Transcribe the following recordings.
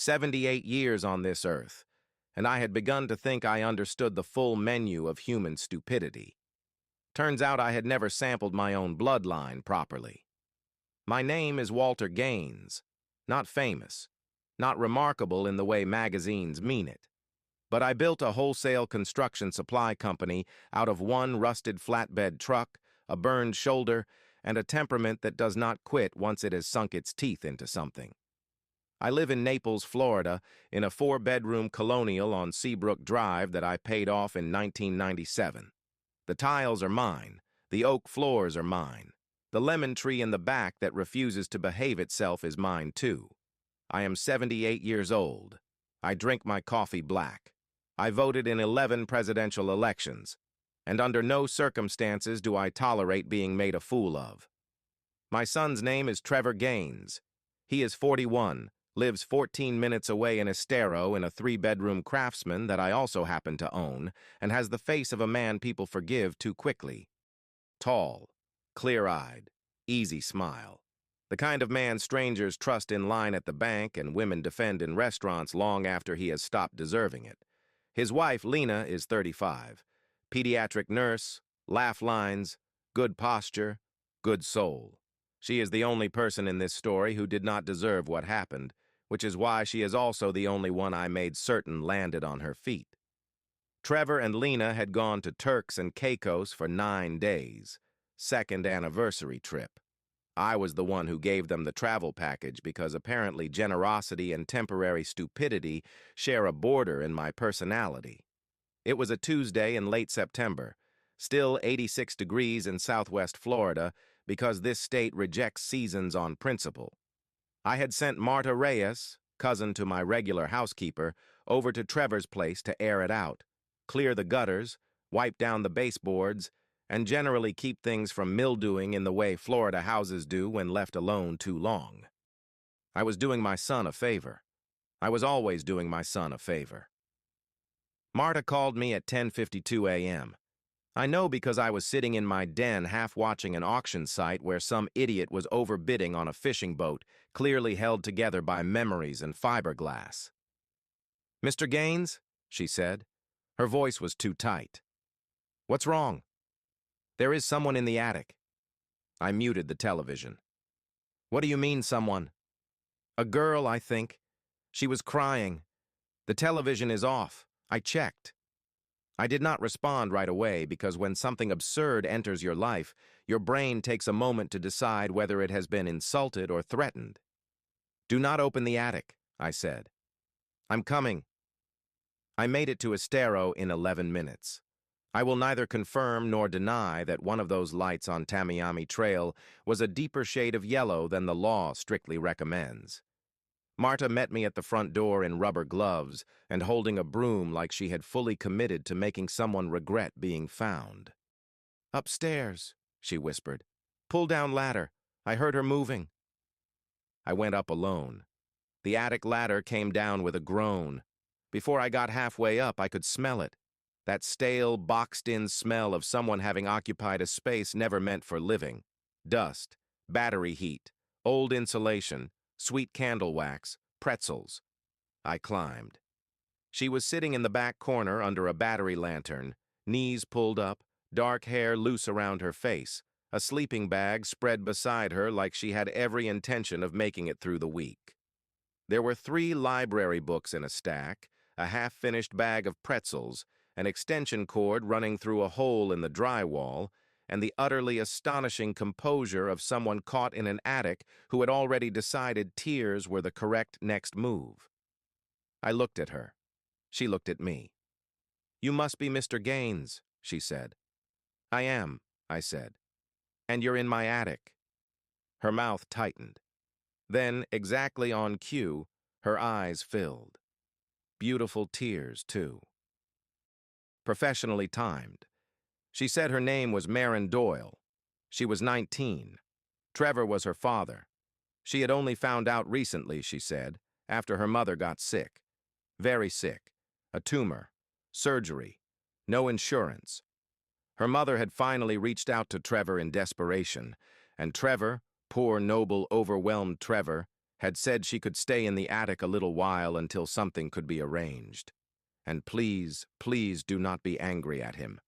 78 years on this earth, and I had begun to think I understood the full menu of human stupidity. Turns out I had never sampled my own bloodline properly. My name is Walter Gaines, not famous, not remarkable in the way magazines mean it. But I built a wholesale construction supply company out of one rusted flatbed truck, a burned shoulder, and a temperament that does not quit once it has sunk its teeth into something. I live in Naples, Florida, in a 4-bedroom colonial on Seabrook Drive that I paid off in 1997. The tiles are mine. The oak floors are mine. The lemon tree in the back that refuses to behave itself is mine too. I am 78 years old. I drink my coffee black. I voted in 11 presidential elections, and under no circumstances do I tolerate being made a fool of. My son's name is Trevor Gaines. He is 41, lives 14 minutes away in Estero in a 3-bedroom Craftsman that I also happen to own, and has the face of a man people forgive too quickly. Tall, clear-eyed, easy smile. The kind of man strangers trust in line at the bank and women defend in restaurants long after he has stopped deserving it. His wife, Lena, is 35. Pediatric nurse, laugh lines, good posture, good soul. She is the only person in this story who did not deserve what happened, which is why she is also the only one I made certain landed on her feet. Trevor and Lena had gone to Turks and Caicos for 9 days, second anniversary trip. I was the one who gave them the travel package because apparently generosity and temporary stupidity share a border in my personality. It was a Tuesday in late September, still 86 degrees in southwest Florida because this state rejects seasons on principle. I had sent Marta Reyes, cousin to my regular housekeeper, over to Trevor's place to air it out, clear the gutters, wipe down the baseboards, and generally keep things from mildewing in the way Florida houses do when left alone too long. I was doing my son a favor. I was always doing my son a favor. Marta called me at 10:52 a.m. I know because I was sitting in my den half-watching an auction site where some idiot was overbidding on a fishing boat, clearly held together by memories and fiberglass. "Mr. Gaines?" she said. Her voice was too tight. "What's wrong?" "There is someone in the attic." I muted the television. "What do you mean, someone?" "A girl, I think. She was crying. The television is off. I checked." I did not respond right away because when something absurd enters your life, your brain takes a moment to decide whether it has been insulted or threatened. "Do not open the attic," I said. "I'm coming." I made it to Estero in 11 minutes. I will neither confirm nor deny that one of those lights on Tamiami Trail was a deeper shade of yellow than the law strictly recommends. Marta met me at the front door in rubber gloves and holding a broom like she had fully committed to making someone regret being found. "Upstairs," she whispered. "Pull down ladder. I heard her moving." I went up alone. The attic ladder came down with a groan. Before I got halfway up, I could smell it. That stale, boxed-in smell of someone having occupied a space never meant for living. Dust, battery heat, old insulation, sweet candle wax, pretzels. I climbed. She was sitting in the back corner under a battery lantern, knees pulled up, dark hair loose around her face, a sleeping bag spread beside her like she had every intention of making it through the week. There were 3 library books in a stack, a half-finished bag of pretzels, an extension cord running through a hole in the drywall, and the utterly astonishing composure of someone caught in an attic who had already decided tears were the correct next move. I looked at her. She looked at me. "You must be Mr. Gaines," she said. "I am," I said. "And you're in my attic." Her mouth tightened. Then, exactly on cue, her eyes filled. Beautiful tears, too. Professionally timed. She said her name was Marin Doyle. She was 19. Trevor was her father. She had only found out recently, she said, after her mother got sick. Very sick. A tumor. Surgery. No insurance. Her mother had finally reached out to Trevor in desperation, and Trevor, poor, noble, overwhelmed Trevor, had said she could stay in the attic a little while until something could be arranged. And please, please do not be angry at him.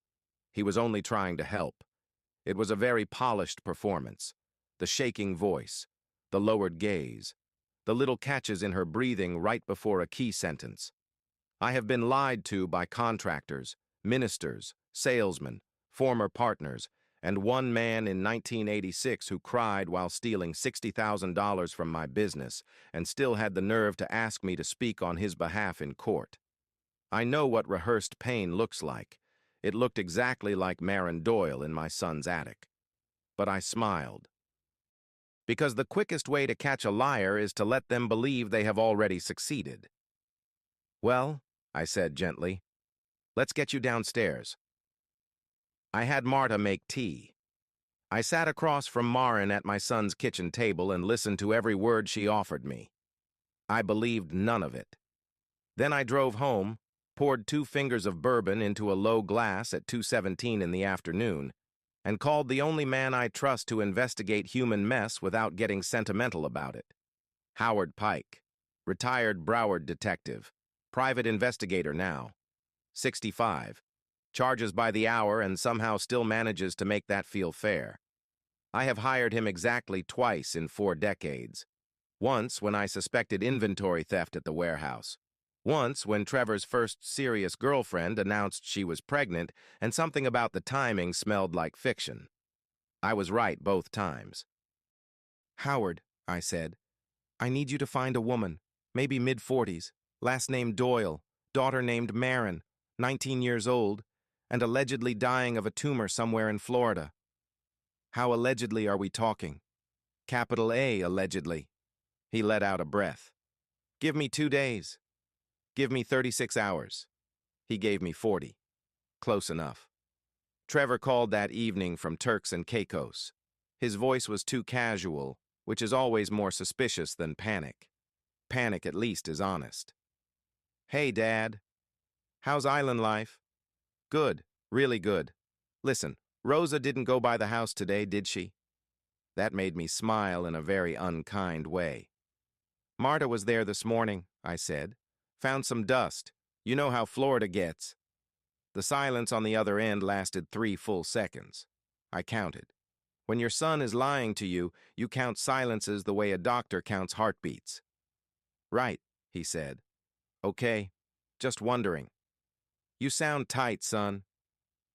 He was only trying to help. It was a very polished performance. The shaking voice, the lowered gaze, the little catches in her breathing right before a key sentence. I have been lied to by contractors, ministers, salesmen, former partners, and one man in 1986 who cried while stealing $60,000 from my business and still had the nerve to ask me to speak on his behalf in court. I know what rehearsed pain looks like. It looked exactly like Marin Doyle in my son's attic. But I smiled. Because the quickest way to catch a liar is to let them believe they have already succeeded. Well, I said gently, let's get you downstairs. I had Marta make tea. I sat across from Marin at my son's kitchen table and listened to every word she offered me. I believed none of it. Then I drove home, poured 2 fingers of bourbon into a low glass at 2:17 in the afternoon, and called the only man I trust to investigate human mess without getting sentimental about it. Howard Pike, retired Broward detective, private investigator now, 65, charges by the hour and somehow still manages to make that feel fair. I have hired him exactly twice in 4 decades. Once when I suspected inventory theft at the warehouse. Once when Trevor's first serious girlfriend announced she was pregnant and something about the timing smelled like fiction. I was right both times. Howard, I said, I need you to find a woman, maybe mid-40s, last name Doyle, daughter named Marin, 19 years old, and allegedly dying of a tumor somewhere in Florida. How allegedly are we talking? Capital A, allegedly. He let out a breath. Give me 2 days. Give me 36 hours. He gave me 40. Close enough. Trevor called that evening from Turks and Caicos. His voice was too casual, which is always more suspicious than panic. Panic at least is honest. Hey, Dad. How's island life? Good, really good. Listen, Rosa didn't go by the house today, did she? That made me smile in a very unkind way. Marta was there this morning, I said. Found some dust. You know how Florida gets. The silence on the other end lasted 3 full seconds. I counted. When your son is lying to you, you count silences the way a doctor counts heartbeats. Right, he said. Okay, just wondering. You sound tight, son.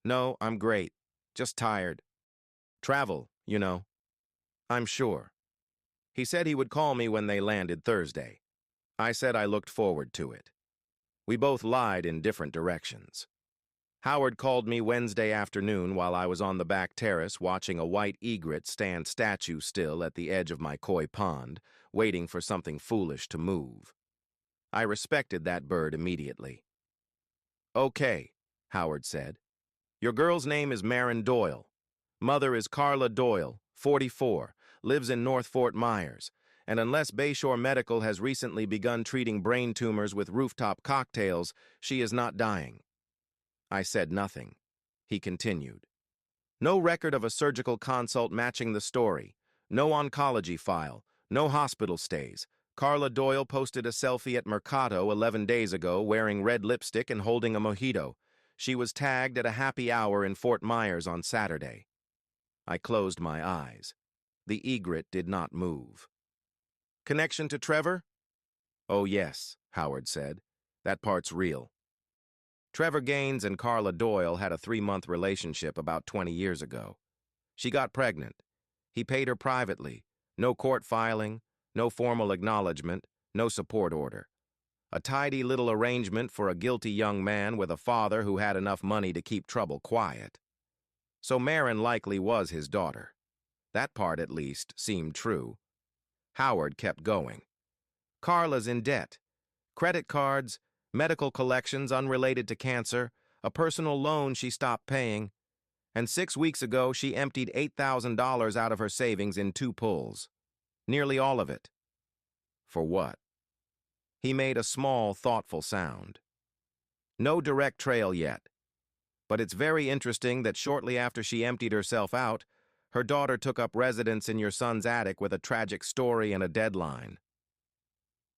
No, I'm great. Just tired. Travel, you know. I'm sure. He said he would call me when they landed Thursday. I said I looked forward to it. We both lied in different directions. Howard called me Wednesday afternoon while I was on the back terrace watching a white egret stand statue still at the edge of my koi pond, waiting for something foolish to move. I respected that bird immediately. Okay, Howard said. Your girl's name is Marin Doyle. Mother is Carla Doyle, 44, lives in North Fort Myers, and unless Bayshore Medical has recently begun treating brain tumors with rooftop cocktails, she is not dying. I said nothing. He continued. No record of a surgical consult matching the story. No oncology file. No hospital stays. Carla Doyle posted a selfie at Mercado 11 days ago wearing red lipstick and holding a mojito. She was tagged at a happy hour in Fort Myers on Saturday. I closed my eyes. The egret did not move. Connection to Trevor? Oh, yes, Howard said. That part's real. Trevor Gaines and Carla Doyle had a 3-month relationship about 20 years ago. She got pregnant. He paid her privately. No court filing, no formal acknowledgement, no support order. A tidy little arrangement for a guilty young man with a father who had enough money to keep trouble quiet. So Marin likely was his daughter. That part, at least, seemed true. Howard kept going. Carla's in debt. Credit cards, medical collections unrelated to cancer, a personal loan she stopped paying, and 6 weeks ago she emptied $8,000 out of her savings in 2 pulls. Nearly all of it. For what? He made a small, thoughtful sound. No direct trail yet, but it's very interesting that shortly after she emptied herself out, her daughter took up residence in your son's attic with a tragic story and a deadline.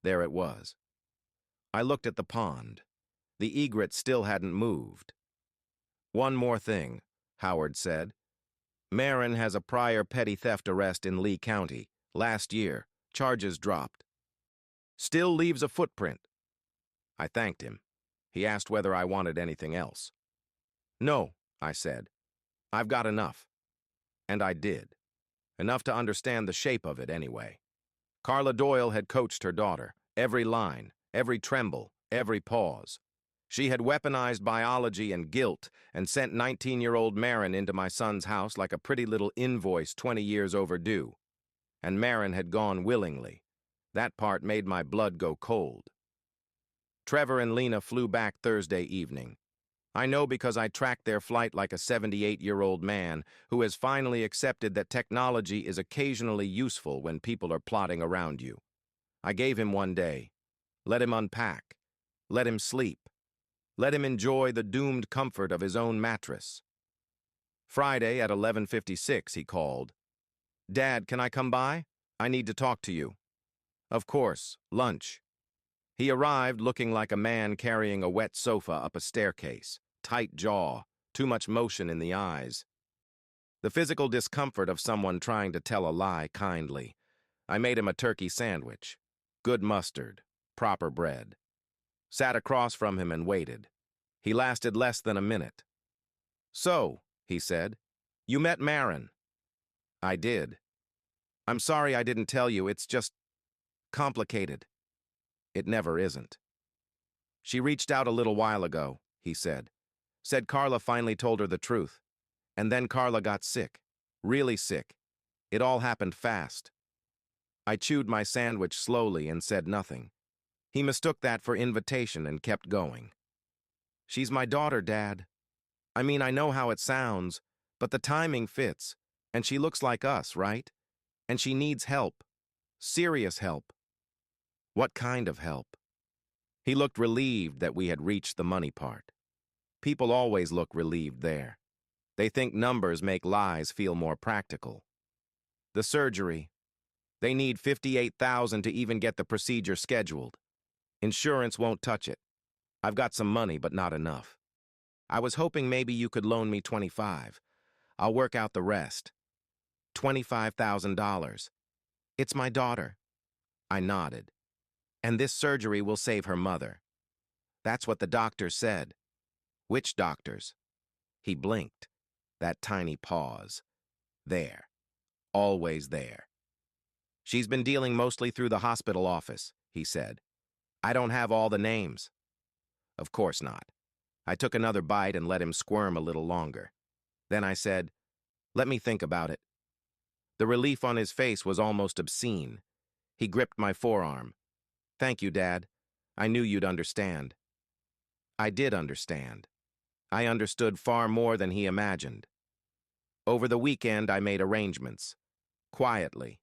There it was. I looked at the pond. The egret still hadn't moved. "One more thing," Howard said. "Marin has a prior petty theft arrest in Lee County. Last year. Charges dropped. Still leaves a footprint." I thanked him. He asked whether I wanted anything else. "No," I said. "I've got enough." And I did. Enough to understand the shape of it anyway. Carla Doyle had coached her daughter. Every line, every tremble, every pause. She had weaponized biology and guilt and sent 19-year-old Marin into my son's house like a pretty little invoice 20 years overdue. And Marin had gone willingly. That part made my blood go cold. Trevor and Lena flew back Thursday evening. I know because I tracked their flight like a 78-year-old man who has finally accepted that technology is occasionally useful when people are plotting around you. I gave him one day. Let him unpack. Let him sleep. Let him enjoy the doomed comfort of his own mattress. Friday at 11:56 he called. "Dad, can I come by? I need to talk to you." "Of course, lunch." He arrived looking like a man carrying a wet sofa up a staircase. Tight jaw, too much motion in the eyes. The physical discomfort of someone trying to tell a lie kindly. I made him a turkey sandwich. Good mustard, proper bread. Sat across from him and waited. He lasted less than a minute. "So," he said, "you met Marin." I did. "I'm sorry I didn't tell you, it's just complicated." It never isn't. "She reached out a little while ago," he said. "Said Carla finally told her the truth. And then Carla got sick. Really sick. It all happened fast." I chewed my sandwich slowly and said nothing. He mistook that for invitation and kept going. "She's my daughter, Dad. I mean, I know how it sounds, but the timing fits. And she looks like us, right? And she needs help. Serious help." "What kind of help?" He looked relieved that we had reached the money part. People always look relieved there. They think numbers make lies feel more practical. "The surgery. They need $58,000 to even get the procedure scheduled. Insurance won't touch it. I've got some money, but not enough. I was hoping maybe you could loan me $25. I'll work out the rest." $25,000. "It's my daughter." I nodded. "And this surgery will save her mother." "That's what the doctors said." "Which doctors?" He blinked. That tiny pause. There. Always there. "She's been dealing mostly through the hospital office," he said. "I don't have all the names." Of course not. I took another bite and let him squirm a little longer. Then I said, "Let me think about it." The relief on his face was almost obscene. He gripped my forearm. "Thank you, Dad. I knew you'd understand." I did understand. I understood far more than he imagined. Over the weekend, I made arrangements. Quietly.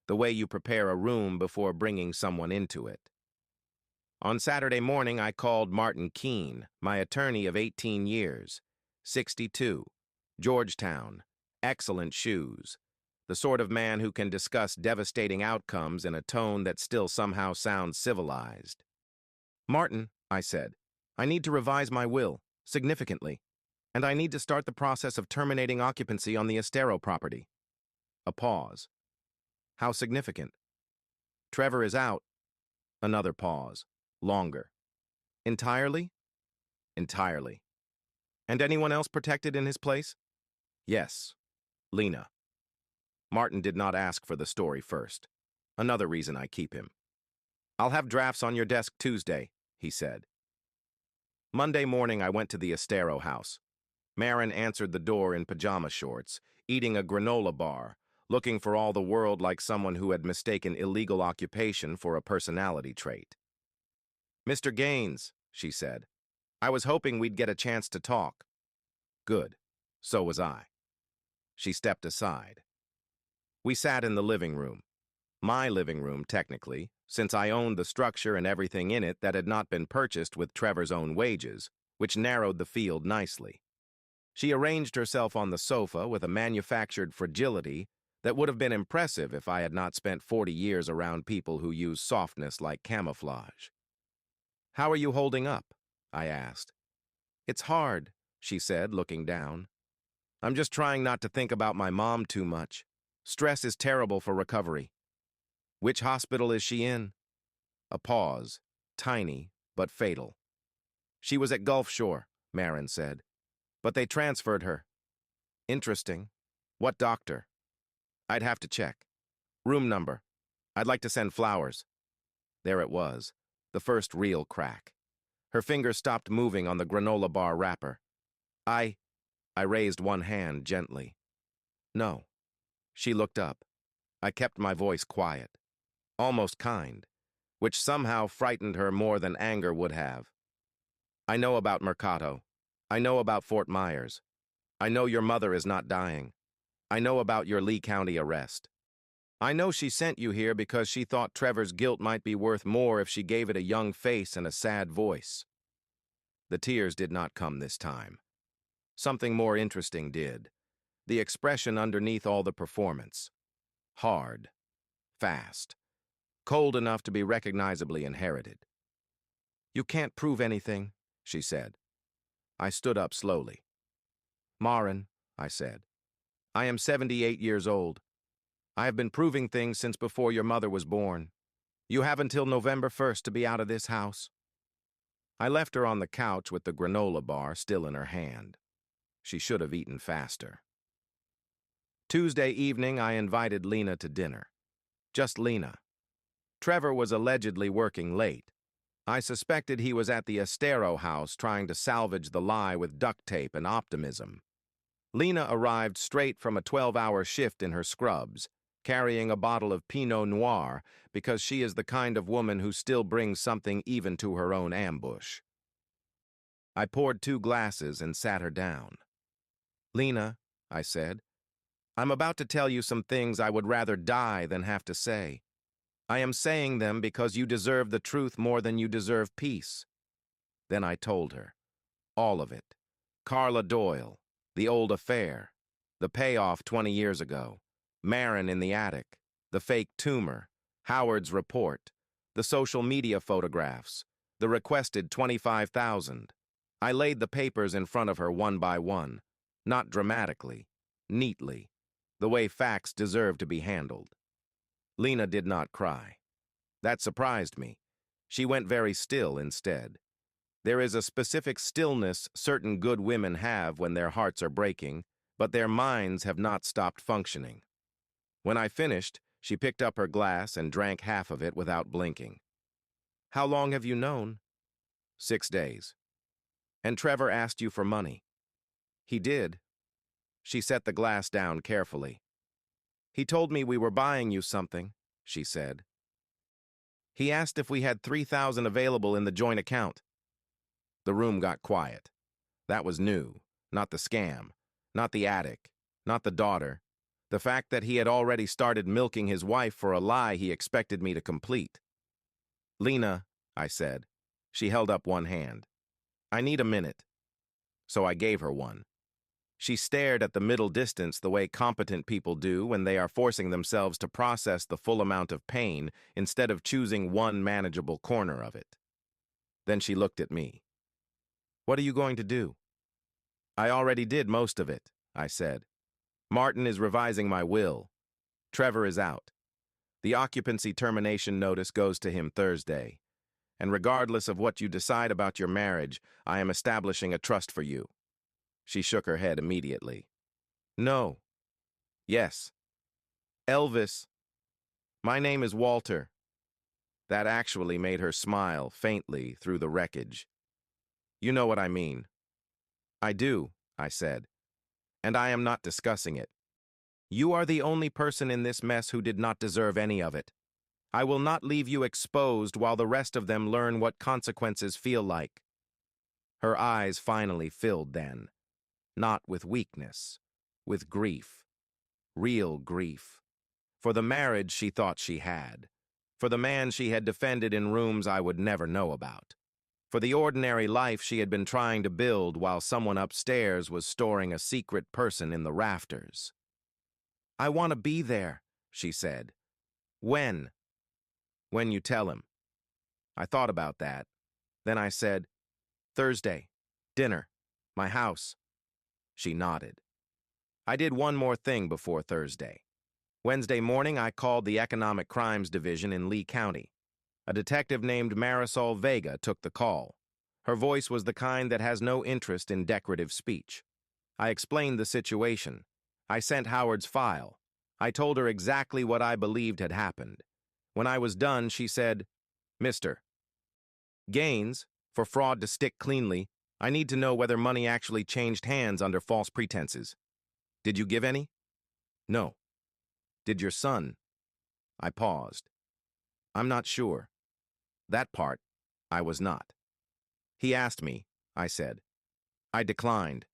The way you prepare a room before bringing someone into it. On Saturday morning, I called Martin Keene, my attorney of 18 years, 62, Georgetown, excellent shoes, the sort of man who can discuss devastating outcomes in a tone that still somehow sounds civilized. "Martin," I said, "I need to revise my will, significantly, and I need to start the process of terminating occupancy on the Estero property." A pause. "How significant?" "Trevor is out." Another pause. Longer. "Entirely?" "Entirely." "And anyone else protected in his place?" "Yes. Lena." Martin did not ask for the story first. Another reason I keep him. "I'll have drafts on your desk Tuesday," he said. Monday morning, I went to the Estero house. Marin answered the door in pajama shorts, eating a granola bar, looking for all the world like someone who had mistaken illegal occupation for a personality trait. "Mr. Gaines," she said, "I was hoping we'd get a chance to talk." Good. So was I. She stepped aside. We sat in the living room. My living room, technically, since I owned the structure and everything in it that had not been purchased with Trevor's own wages, which narrowed the field nicely. She arranged herself on the sofa with a manufactured fragility, That would have been impressive if I had not spent 40 years around people who use softness like camouflage. "How are you holding up?" I asked. "It's hard," she said, looking down. "I'm just trying not to think about my mom too much. Stress is terrible for recovery." "Which hospital is she in?" A pause, tiny but fatal. "She was at Gulf Shore," Marin said. "But they transferred her." "Interesting. What doctor?" "I'd have to check. Room number. I'd like to send flowers." There it was, the first real crack. Her fingers stopped moving on the granola bar wrapper. I raised one hand gently. "No." She looked up. I kept my voice quiet, almost kind, which somehow frightened her more than anger would have. "I know about Mercado. I know about Fort Myers. I know your mother is not dying. I know about your Lee County arrest. I know she sent you here because she thought Trevor's guilt might be worth more if she gave it a young face and a sad voice." The tears did not come this time. Something more interesting did. The expression underneath all the performance. Hard. Fast. Cold enough to be recognizably inherited. "You can't prove anything," she said. I stood up slowly. "Marin," I said, "I am 78 years old. I have been proving things since before your mother was born. You have until November 1st to be out of this house." I left her on the couch with the granola bar still in her hand. She should have eaten faster. Tuesday evening, I invited Lena to dinner. Just Lena. Trevor was allegedly working late. I suspected he was at the Estero house trying to salvage the lie with duct tape and optimism. Lena arrived straight from a 12-hour shift in her scrubs, carrying a bottle of Pinot Noir because she is the kind of woman who still brings something even to her own ambush. I poured 2 glasses and sat her down. "Lena," I said, "I'm about to tell you some things I would rather die than have to say. I am saying them because you deserve the truth more than you deserve peace." Then I told her. All of it. Carla Doyle, the old affair, the payoff 20 years ago, Marin in the attic, the fake tumor, Howard's report, the social media photographs, the requested 25,000. I laid the papers in front of her one by one, not dramatically, neatly, the way facts deserve to be handled. Lena did not cry. That surprised me. She went very still instead. There is a specific stillness certain good women have when their hearts are breaking, but their minds have not stopped functioning. When I finished, she picked up her glass and drank half of it without blinking. "How long have you known?" "6 days. "And Trevor asked you for money?" "He did." She set the glass down carefully. "He told me we were buying you something," she said. "He asked if we had 3,000 available in the joint account." The room got quiet. That was new. Not the scam. Not the attic. Not the daughter. The fact that he had already started milking his wife for a lie he expected me to complete. "Lena," I said. She held up one hand. "I need a minute." So I gave her one. She stared at the middle distance the way competent people do when they are forcing themselves to process the full amount of pain instead of choosing one manageable corner of it. Then she looked at me. "What are you going to do?" "I already did most of it," I said. "Martin is revising my will. Trevor is out. The occupancy termination notice goes to him Thursday. And regardless of what you decide about your marriage, I am establishing a trust for you." She shook her head immediately. "No." "Yes." "Elvis. My name is Walter." That actually made her smile faintly through the wreckage. "You know what I mean." "I do," I said. "And I am not discussing it. You are the only person in this mess who did not deserve any of it. I will not leave you exposed while the rest of them learn what consequences feel like." Her eyes finally filled then. Not with weakness, with grief. Real grief. For the marriage she thought she had. For the man she had defended in rooms I would never know about. For the ordinary life she had been trying to build while someone upstairs was storing a secret person in the rafters. I want to be there, she said. When? When you tell him. I thought about that. Then I said, Thursday, dinner, my house. She nodded. I did one more thing before Thursday. Wednesday morning, I called the Economic Crimes Division in Lee County. A detective named Marisol Vega took the call. Her voice was the kind that has no interest in decorative speech. I explained the situation. I sent Howard's file. I told her exactly what I believed had happened. When I was done, she said, Mr. Gaines, for fraud to stick cleanly, I need to know whether money actually changed hands under false pretenses. Did you give any? No. Did your son? I paused. I'm not sure. That part, I was not. He asked me, I said. I declined.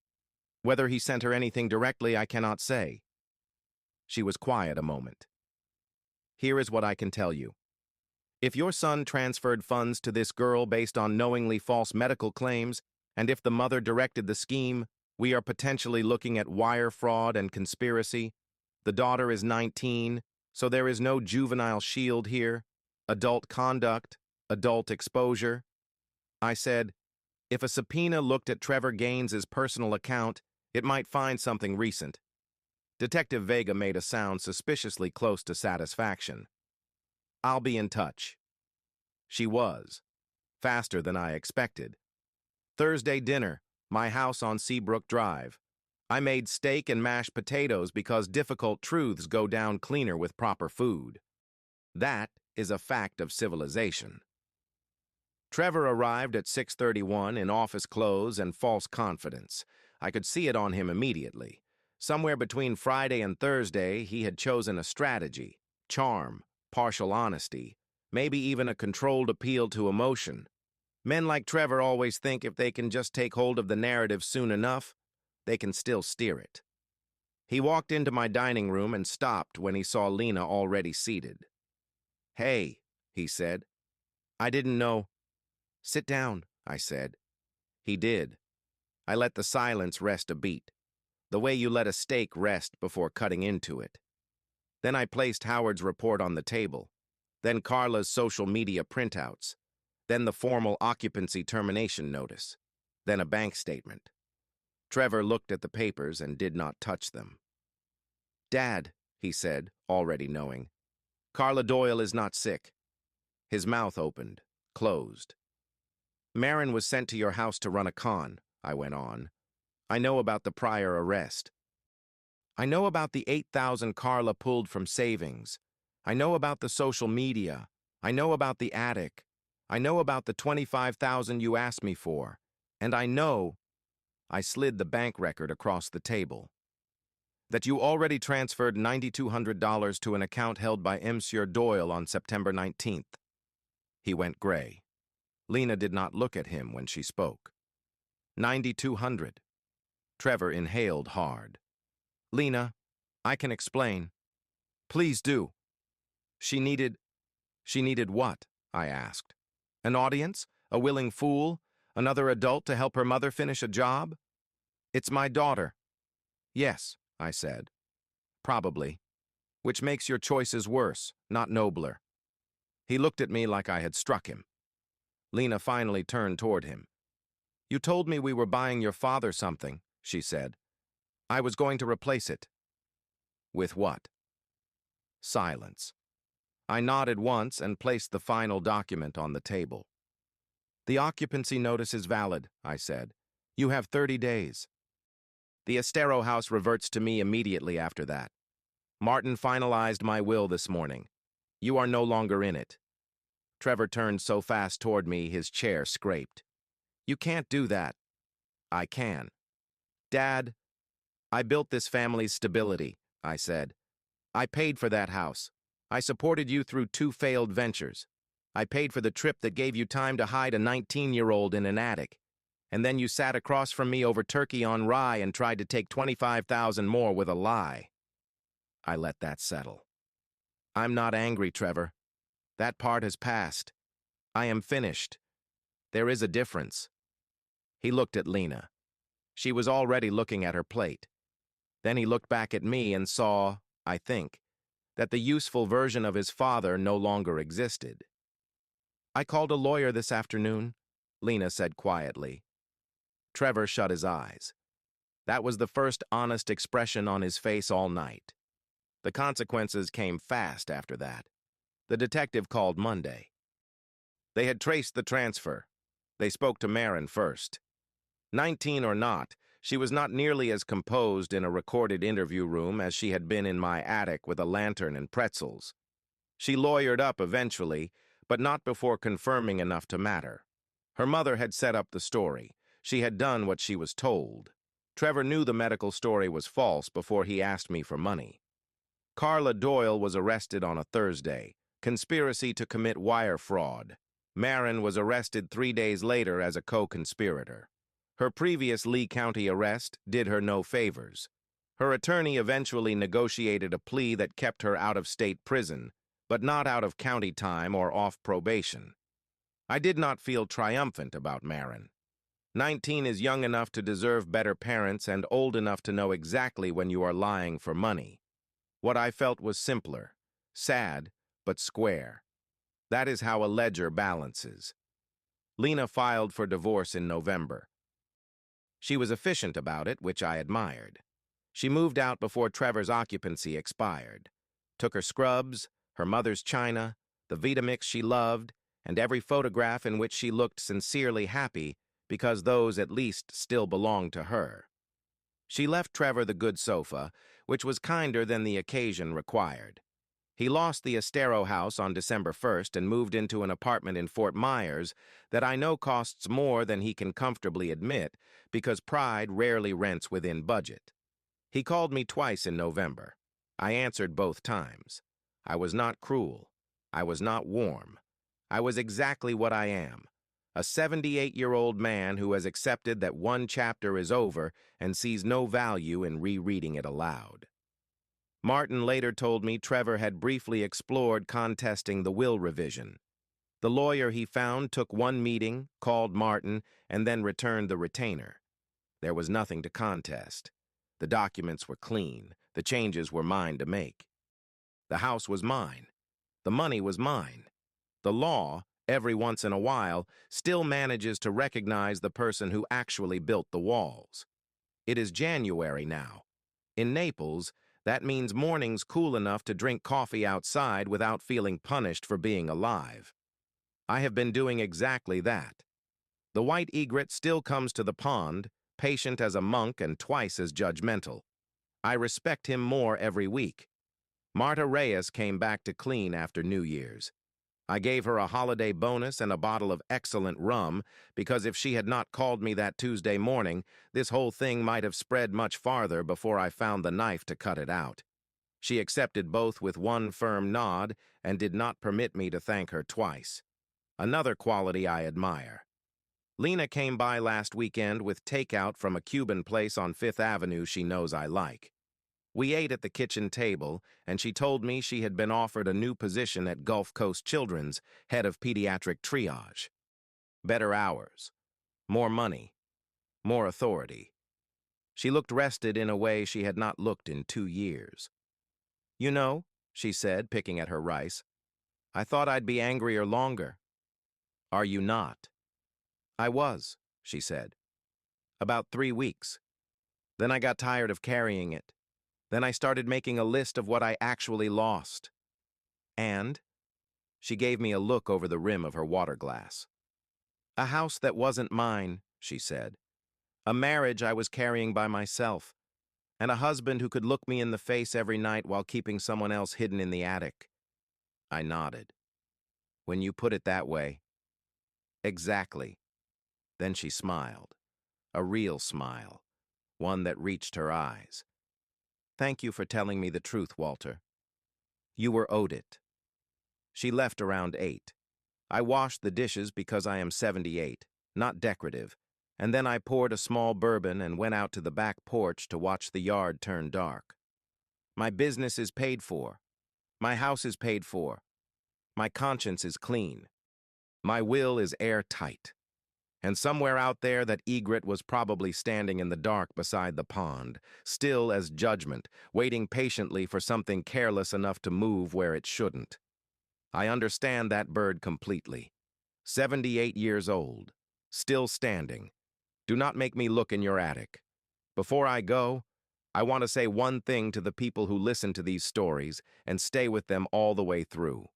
Whether he sent her anything directly, I cannot say. She was quiet a moment. Here is what I can tell you. If your son transferred funds to this girl based on knowingly false medical claims, and if the mother directed the scheme, we are potentially looking at wire fraud and conspiracy. The daughter is 19, so there is no juvenile shield here. Adult conduct, adult exposure. I said, if a subpoena looked at Trevor Gaines's personal account, it might find something recent. Detective Vega made a sound suspiciously close to satisfaction. I'll be in touch. She was. Faster than I expected. Thursday dinner, my house on Seabrook Drive. I made steak and mashed potatoes because difficult truths go down cleaner with proper food. That is a fact of civilization. Trevor arrived at 6:31 in office clothes and false confidence. I could see it on him immediately. Somewhere between Friday and Thursday, he had chosen a strategy, charm, partial honesty, maybe even a controlled appeal to emotion. Men like Trevor always think if they can just take hold of the narrative soon enough, they can still steer it. He walked into my dining room and stopped when he saw Lena already seated. Hey, he said. I didn't know. Sit down, I said. He did. I let the silence rest a beat, the way you let a steak rest before cutting into it. Then I placed Howard's report on the table, then Carla's social media printouts, then the formal occupancy termination notice, then a bank statement. Trevor looked at the papers and did not touch them. Dad, he said, already knowing, Carla Doyle is not sick. His mouth opened, closed. Marin was sent to your house to run a con, I went on. I know about the prior arrest. I know about the $8,000 Carla pulled from savings. I know about the social media. I know about the attic. I know about the $25,000 you asked me for. And I know, I slid the bank record across the table, that you already transferred $9,200 to an account held by Monsieur Doyle on September 19th. He went gray. Lena did not look at him when she spoke. 9,200. Trevor inhaled hard. Lena, I can explain. Please do. She needed what? I asked. An audience? A willing fool? Another adult to help her mother finish a job? It's my daughter. Yes, I said. Probably. Which makes your choices worse, not nobler. He looked at me like I had struck him. Lena finally turned toward him. You told me we were buying your father something, she said. I was going to replace it. With what? Silence. I nodded once and placed the final document on the table. The occupancy notice is valid, I said. You have 30 days. The Estero house reverts to me immediately after that. Martin finalized my will this morning. You are no longer in it. Trevor turned so fast toward me, his chair scraped. You can't do that. I can. Dad, I built this family's stability, I said. I paid for that house. I supported you through 2 failed ventures. I paid for the trip that gave you time to hide a 19-year-old in an attic. And then you sat across from me over turkey on rye and tried to take $25,000 more with a lie. I let that settle. I'm not angry, Trevor. That part has passed. I am finished. There is a difference. He looked at Lena. She was already looking at her plate. Then he looked back at me and saw I think, that the useful version of his father no longer existed. "I called a lawyer this afternoon," Lena said quietly. Trevor shut his eyes. That was the first honest expression on his face all night. The consequences came fast after that. The detective called Monday. They had traced the transfer. They spoke to Marin first. 19 or not, she was not nearly as composed in a recorded interview room as she had been in my attic with a lantern and pretzels. She lawyered up eventually, but not before confirming enough to matter. Her mother had set up the story. She had done what she was told. Trevor knew the medical story was false before he asked me for money. Carla Doyle was arrested on a Thursday. Conspiracy to commit wire fraud. Marin was arrested 3 days later as a co-conspirator. Her previous Lee County arrest did her no favors. Her attorney eventually negotiated a plea that kept her out of state prison, but not out of county time or off probation. I did not feel triumphant about Marin. 19 is young enough to deserve better parents and old enough to know exactly when you are lying for money. What I felt was simpler, sad, but square. That is how a ledger balances. Lena filed for divorce in November. She was efficient about it, which I admired. She moved out before Trevor's occupancy expired. Took her scrubs, her mother's china, the Vitamix she loved, and every photograph in which she looked sincerely happy because those at least still belonged to her. She left Trevor the good sofa, which was kinder than the occasion required. He lost the Estero house on December 1st and moved into an apartment in Fort Myers that I know costs more than he can comfortably admit because pride rarely rents within budget. He called me twice in November. I answered both times. I was not cruel. I was not warm. I was exactly what I am, a 78-year-old man who has accepted that one chapter is over and sees no value in rereading it aloud. Martin later told me Trevor had briefly explored contesting the will revision. The lawyer he found took one meeting, called Martin, and then returned the retainer. There was nothing to contest. The documents were clean. The changes were mine to make. The house was mine. The money was mine. The law, every once in a while, still manages to recognize the person who actually built the walls. It is January now. In Naples, that means mornings cool enough to drink coffee outside without feeling punished for being alive. I have been doing exactly that. The white egret still comes to the pond, patient as a monk and twice as judgmental. I respect him more every week. Marta Reyes came back to clean after New Year's. I gave her a holiday bonus and a bottle of excellent rum because if she had not called me that Tuesday morning, this whole thing might have spread much farther before I found the knife to cut it out. She accepted both with one firm nod and did not permit me to thank her twice. Another quality I admire. Lena came by last weekend with takeout from a Cuban place on Fifth Avenue she knows I like. We ate at the kitchen table, and she told me she had been offered a new position at Gulf Coast Children's, head of pediatric triage. Better hours, more money, more authority. She looked rested in a way she had not looked in 2 years. "You know," she said, picking at her rice, "I thought I'd be angrier longer." "Are you not?" "I was," she said. "About 3 weeks. Then I got tired of carrying it. Then I started making a list of what I actually lost. And," she gave me a look over the rim of her water glass. "A house that wasn't mine," she said. "A marriage I was carrying by myself. And a husband who could look me in the face every night while keeping someone else hidden in the attic." I nodded. "When you put it that way." "Exactly." Then she smiled. A real smile. One that reached her eyes. "Thank you for telling me the truth, Walter. You were owed it." She left around 8. I washed the dishes because I am 78, not decorative, and then I poured a small bourbon and went out to the back porch to watch the yard turn dark. My business is paid for. My house is paid for. My conscience is clean. My will is airtight. And somewhere out there, that egret was probably standing in the dark beside the pond, still as judgment, waiting patiently for something careless enough to move where it shouldn't. I understand that bird completely. 78 years old, still standing. Do not make me look in your attic. Before I go, I want to say one thing to the people who listen to these stories and stay with them all the way through.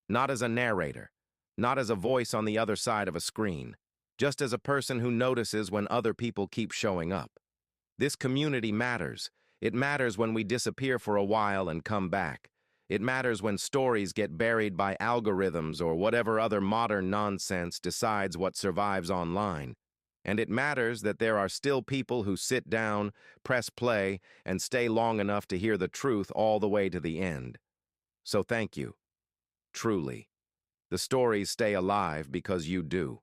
Not as a narrator, not as a voice on the other side of a screen, just as a person who notices when other people keep showing up. This community matters. It matters when we disappear for a while and come back. It matters when stories get buried by algorithms or whatever other modern nonsense decides what survives online. And it matters that there are still people who sit down, press play, and stay long enough to hear the truth all the way to the end. So thank you. Truly. The stories stay alive because you do.